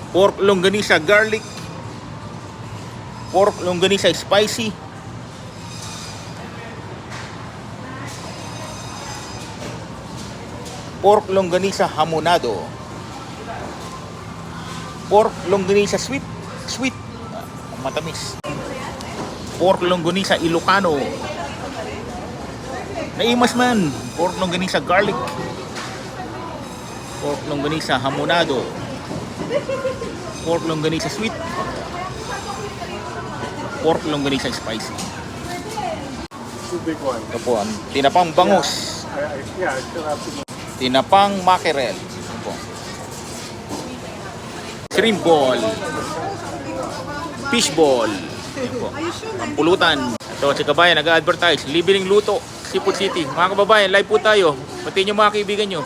Pork longganisa garlic. Pork longganisa spicy. Pork longganisa hamonado. Pork longganisa sweet. Sweet. Matamis. Pork longganisa Ilocano. Naimas man. Pork longganisa garlic. Pork longganisa hamonado. Pork longganisa sweet. Pork longganisa spicy. Two big ones. Ito po ang tinapang bangus. Yeah, I still have to. Tinapang mackerel. Ito po. Shrimp ball. Fish ball. Ito po. Ang pulutan. Ito si kabayan nag-advertise. Libreng luto. Seafood City. Mga kababayan, live po tayo. Pati nyo mga kaibigan nyo.